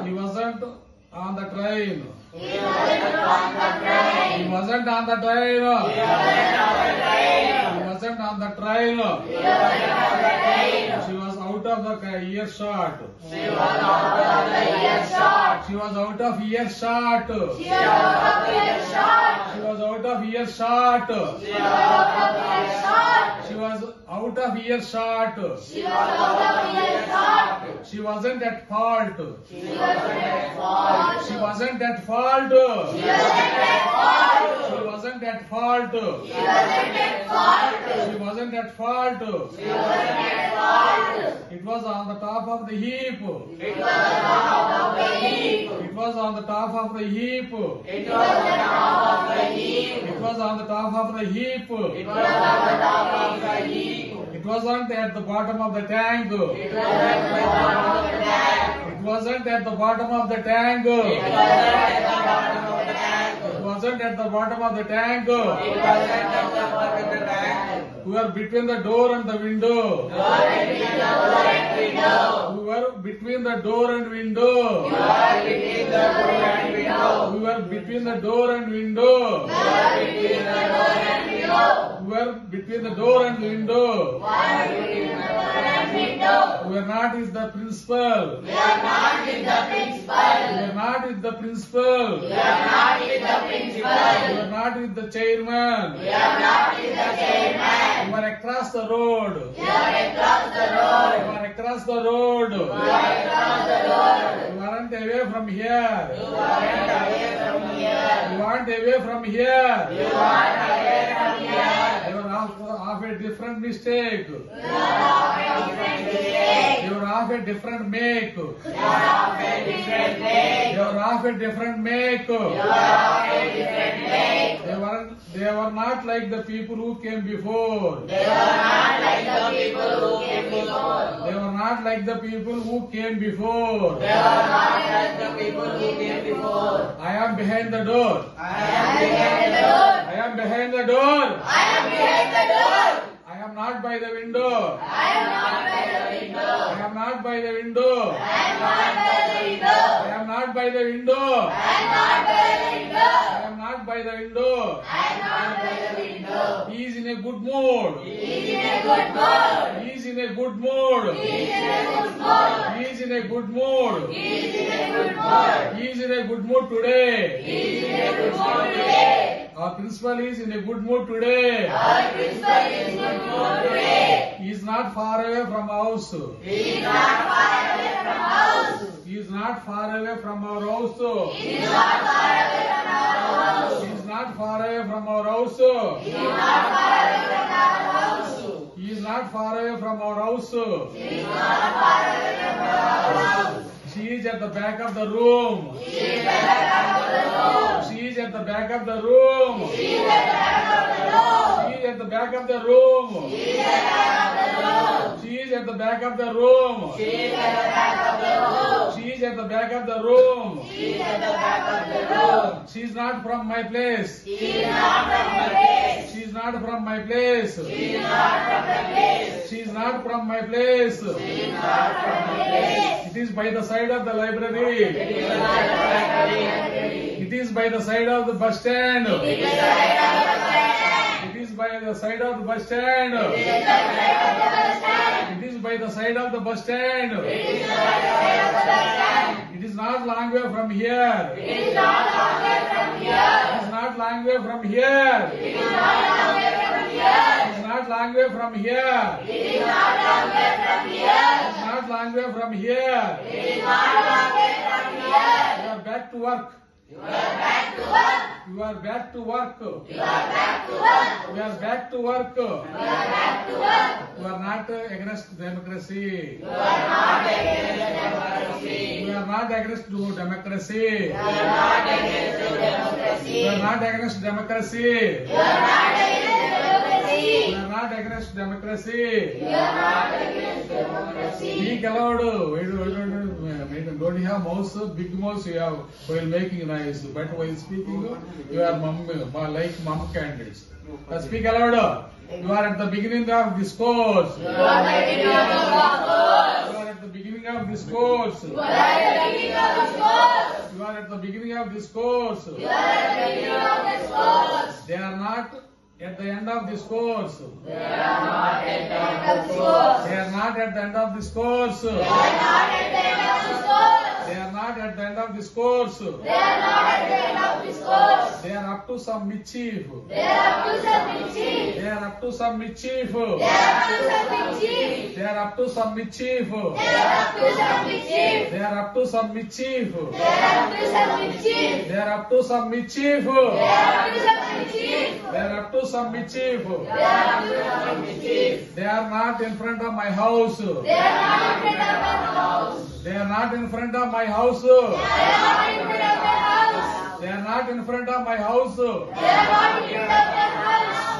He wasn't on the train. He wasn't on the train. He wasn't on the train. She was out of the earshot. She was out of the earshot. She was out of earshot. She was out of earshot. She was out of earshot. She was out of earshot. She was out of earshot. She was out of earshot. She wasn't at fault. She wasn't at fault. She wasn't at fault. She wasn't at fault. She wasn't at fault. She wasn't at fault. She wasn't at fault. She wasn't at fault. It was on the top of the heap. It was on top of the heap. It was on the top of the heap. It was on the top of the heap. It was on the top of the heap. It was on the top of the heap. It wasn't at the bottom of the tank. It was at the bottom of the tank. It wasn't at the bottom of the tank. It wasn't at the bottom of the tank. It wasn't at the bottom of the tank. It wasn't at the bottom of the tank. We were between the door and the window. You are between the door and window. We were between the door and window. You are between the door and window. We were between the door and window. You are between the door and window. We were between the door and window. You are between the door and window. We are not with the principal. We are not with the principal. We are not with the principal. We are not with the principal. We are not with the chairman. We are not with the chairman. We are across the road. We are across the We road. are across the road. We are across the road. We weren't away from here. You aren't away from here. We weren't away from here. You aren't away from here. They were of a different mistake. You are of a different mistake. They were of a different make. You are of a different make. They were of a different make. You are of a different make. They were not like the people who came before. They were not like the people who came before. They were not like the people who came before. They were not like the people who came before. I am behind the door. I am behind the door. I am behind the door. I am behind the door. I am not by the window. I am not by the window. I am not by the window. I am not by the window. I am not by the window. I am not by the window. I am not by the window. I am not by the window. He is in a good mood. He is in a good mood. He is in a good mood. He is in a good mood. He is in a good mood. He is in a good mood. He is in a good mood today. He is in a good mood today. Our principal is in a good mood today. Our principal is in a good mood today. He is not far away from house. He is not far away from house. He is not far away from our house. He is not far away from our house. He is not far away from our house. He is not far away from our house. He is not far away from our house. He is not far away from our house. She is at the back of the room. She is at the back of the room. She is at the back of the room. She is at the back of the room. She is at the back of the room. She is at the back of the room. She is at the back of the room. She is at the back of the room. She is at the back of the room. She is at the back of the room. She is not from my place. She is not from my place. She is not from my place. She is not from my place. She is not from my place. She is not from my place. It is by the side of the library. It is not the library. It is by the side of the bus stand. It is the side of the bus stand. It is by the side of the bus stand. It is the side of the bus stand. It is by the side of the bus stand. It is the side of the bus stand. It is not long way from here. It is not long way from here. It is not long way from here. It is not long way from here. It is not long way from here. It is not long way from here. It is not long way from here. It is not long way from here. You are back to work. You are back to work. You are back to work. You are back to work. We are back to work. You are back to work. We are not against democracy. You are not against democracy. We are not against democracy. You are not against democracy. We are not against democracy. You are not against democracy. We are not against democracy. You are not against democracy. Speak aloud. Don't you have mouse? Big mouse you have while making noise. But while speaking, you are like mum candidates. Speak aloud. You are at the beginning of discourse. You are making your discourse. You are at the beginning beginning of this course. You are at the beginning of this course. You are at the beginning of this course. You are at the beginning of this course. They are not at the end of this course. They are not at the end of this course. They are not at the end of this course. They are not at the end of this course. They are not at the end of this course. They are not at the end of this course. They are up to some mischief. They are up to some mischief. They are up to some mischief. They are up to some mischief. They are up to some mischief. They are up to some mischief. They are up to some mischief. They are up to some mischief. They are up to some mischief. They are up to some mischief. They are up to some mischief. They are up to some mischief. They are not in front of my house. They are not in front of my house. They are not in front of my house. They are not in front of my house. They are not in front of my house.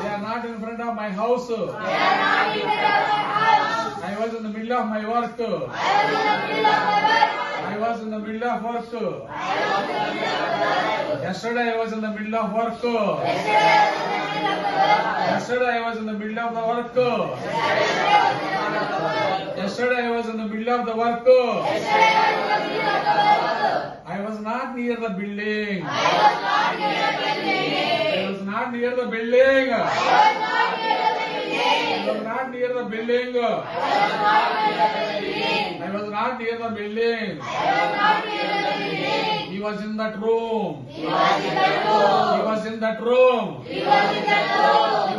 They are not in front of my house. They are not in front of my house. They are not in front of my house. I was in the middle of my work. I was in the middle of my work. I was in the middle of work. I was in the middle of my work. Yesterday I was in the middle of work. Yesterday I was in the middle of the work. Yesterday I was in the middle of the work. Yesterday I was in the middle of the work. I was not near the building. I was not near the building. I was not near the building. I was not near the building. I was not near the building. I was not near the building. I was not near the building. I was not near the building. He was in that room. He was in that room. He was in that room. He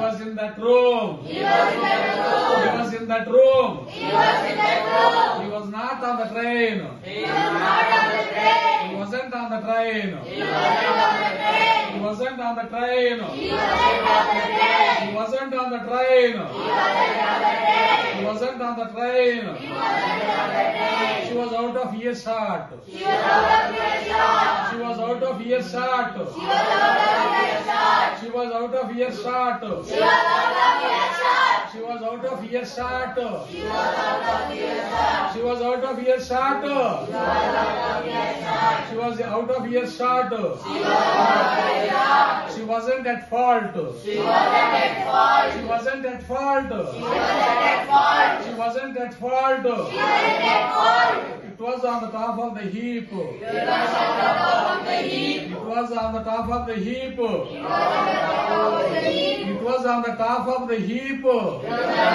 was in that room. He was in that room. He was in that room. He was in that room. He was in that room. He was not on the train. He was not on the train. He wasn't on the train. He wasn't on the train. He wasn't on the train. He wasn't on the train. He wasn't on the train. He wasn't on the train. He wasn't on the train. He wasn't on the train. She was out of earshot. She was out of earshot. She was out of earshot. She was out of earshot. She was out of earshot. She was out of earshot. She was out of earshot. She was out of earshot. She was out of earshot. She was out of earshot. She wasn't at fault. She wasn't at fault. She wasn't at fault. She wasn't at fault. She wasn't at fault. She wasn't at fault. It was on the top of the heap. It was on the top of the heap. It was on the top of the heap. It was on the top of the heap. It was on the top of the heap. It was on the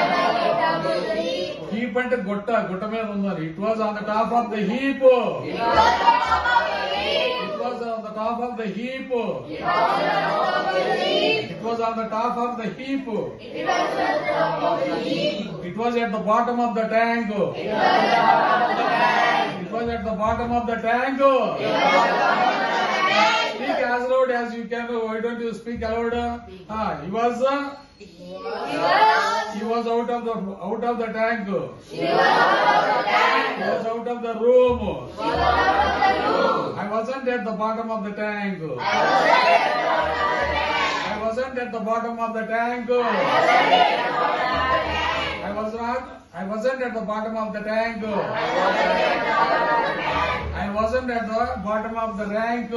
top of the heap. Heap అంటే గుట్ట మీద ఉందని. It was on the top of the heap. It was on the top of the heap. It was on the top of the heap. It was on the top of the heap. It was on the top of the heap. It was on the top of the heap. It was at the bottom of the tank. It was at the bottom of the tank. It was at the bottom of the tank. It was at the bottom of the tank. Speak as loud as you can. Why don't you speak aloud? He was out of the tank. She was out of the tank. He was out of the room. She was out of the room. I wasn't at the bottom of the tank. I wasn't at the bottom of the tank. I wasn't at the bottom of the tank. I wasn't at the bottom of the tank. I wasn't at the bottom of the tank. I wasn't at the bottom of the tank.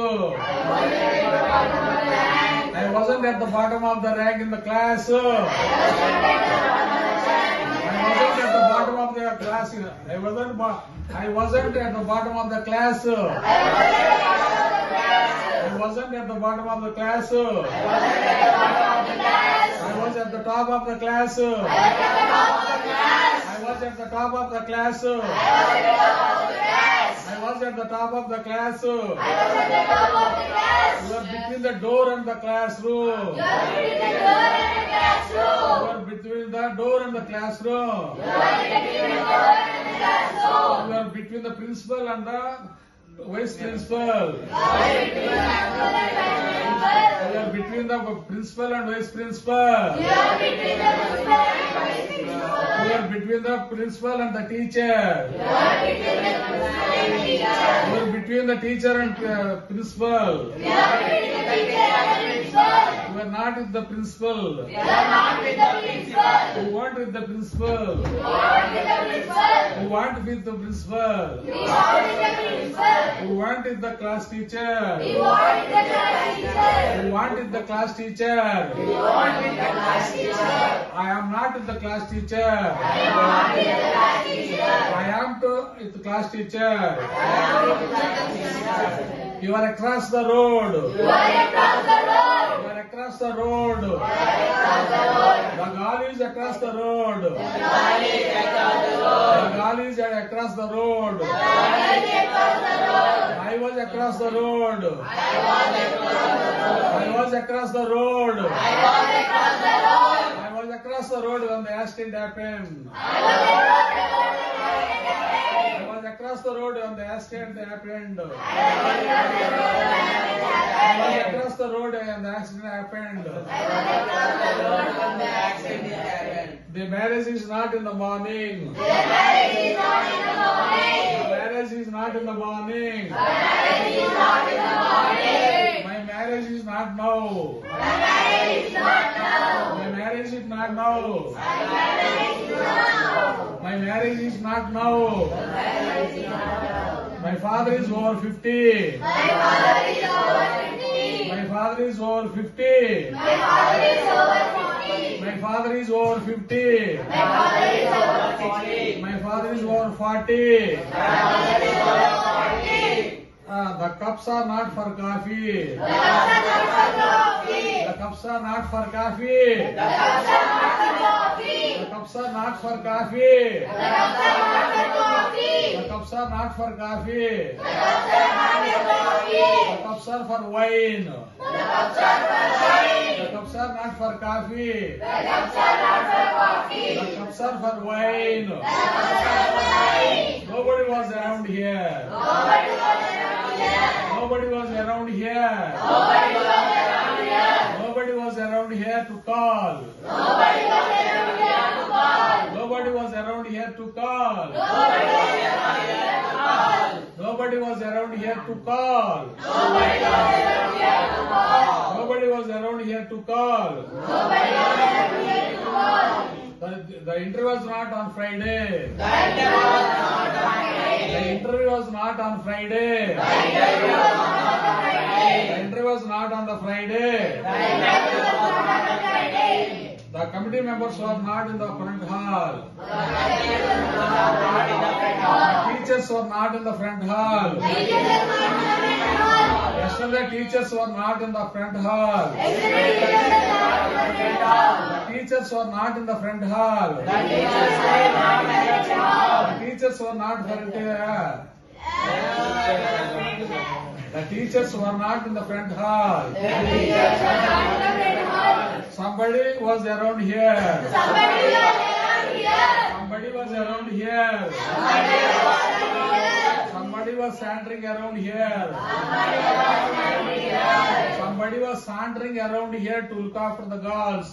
I wasn't at the bottom of the rank. I wasn't at the bottom of the tank. I wasn't at the bottom of the rank in the class. I wasn't at the bottom of the class. I wasn't at the bottom of the class. I wasn't at the bottom of the class. I was at the top of the class. I was at the top of the class. I was at the top of the class. You are between the door and the classroom. You are between the door and the classroom. You are between the principal and the vice principal. You are between the principal and vice principal. You are between the principal and the teacher. You are between the teacher and principal. You are not with the principal. You want with the principal. You want with the principal. Who wanted the class teacher? We wanted the class teacher. Who wanted the class teacher? We wanted the class teacher. I am not the class teacher. I wanted the class teacher. I am the class teacher. You are across the road. You are across the road. You are across the road. You are across the road. The girl is across the road. The girl is across the road. The girl is across the road. The girl is across the road. I was across the road. I was across the road. I was across the road. I was across the road. I was across the road when the accident happened. I was across the road. I was across the road when the accident happened. I I was across the road when the accident happened. was across the road when the accident happened. The marriage is not in the morning. The marriage is not in the morning. The marriage is not in the morning. The marriage is not in the morning. My marriage is not now. The marriage is not now. My marriage is not now. My marriage is now. My marriage is not now. The marriage is not now. My father is over 50. My father is over 50. My father is over 50. My father is over 50. My father is over 50. My father is over 40. My father is over 40. My father is over 40. The cups are not for coffee. The cups are not for coffee. The cups are not for coffee. The cups are not for coffee. The cups are not for coffee. The cups are not for coffee. The cups are not for coffee. The cups are not for coffee. The cups are for wine. The cups are for wine. The cups are not for coffee. The cups are not for coffee. The cups are for wine. The cups are for wine. Nobody was around here. Nobody was around here. Nobody was around here. Nobody was around here. Nobody was around here to call. Nobody was around here to call. Nobody was around here to call. Nobody was around here to call. Nobody was around here to call. Nobody was around here to call. Nobody was around here to call. Nobody was around here to call. The interview was not on Friday. The interview was not on Friday. The interview was not on Friday. The interview was not on Friday. The interview was not on the Friday. The interview was not on Friday. The committee members were not in the front hall. The teachers were not in the front hall. Teachers were not in the front hall. The teachers were not in the front hall. Yesterday teachers were not in the front hall. Yesterday teachers were not in the front hall. The teachers were not in the front hall. The teachers were not in the front hall. The teachers were not front here. The teachers were not in the front hall. The teachers were not in the front hall. Somebody was around here. Somebody was around here. Somebody was around here. Somebody was around here. Somebody was sauntering around here. Somebody was around here. Somebody was sauntering around here to look after the girls.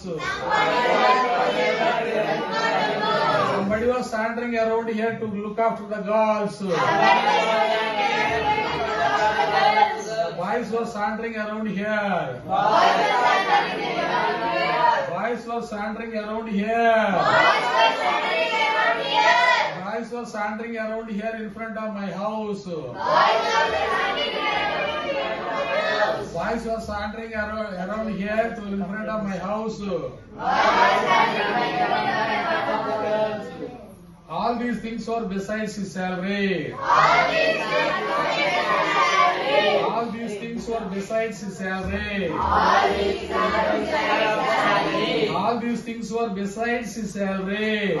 Somebody was sauntering around here to look after the girls. Boys were sauntering around here. Boys were sauntering around here. Boys were sauntering around here in front of my house. Boys were sauntering around here to in front of my house. All these things were besides his salary. All these things were besides his salary. All these things were besides his salary.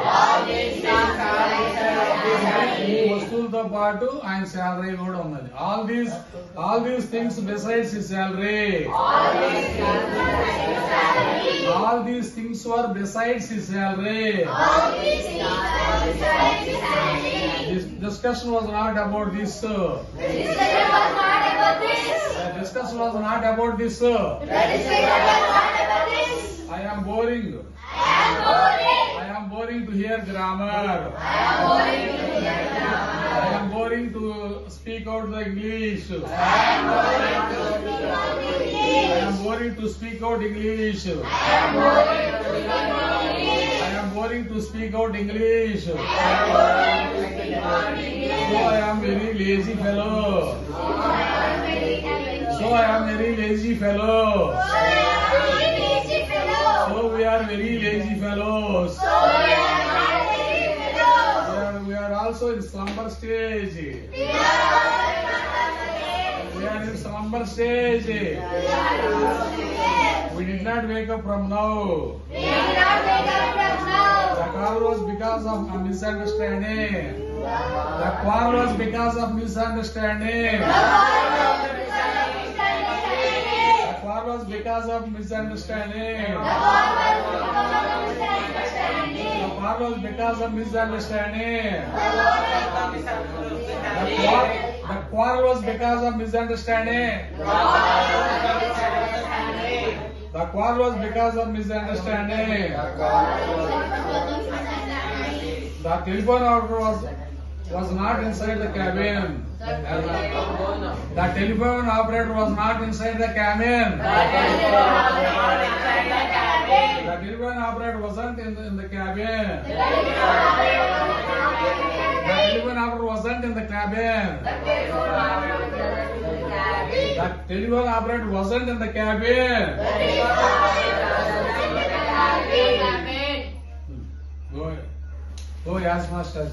ఈ వస్తువులతో పాటు ఆయన salary కూడా ఉన్నది. All these things besides his salary. All these things were besides his salary. This discussion was not about this. The discussion was not about this. I am boring. I am boring to hear grammar. I am boring to speak out the English. I am boring to speak out English. I am boring to speak out English. So I am very lazy fellow. So I am very lazy fellow. So we are very lazy fellows. We are also in slumber stage. We are in slumber stage. We did not wake up from now. The call was because of a misunderstanding. The quarrel was because of misunderstanding. The quarrel was because of misunderstanding. The quarrel was because of misunderstanding. The quarrel was because of misunderstanding. The quarrel was because of misunderstanding. The telephone operator was not inside the cabin. The telephone operator was not inside the cabin. The telephone operator wasn't in the cabin. The telephone operator wasn't in the cabin. The telephone operator wasn't in the cabin. Go, yes, master.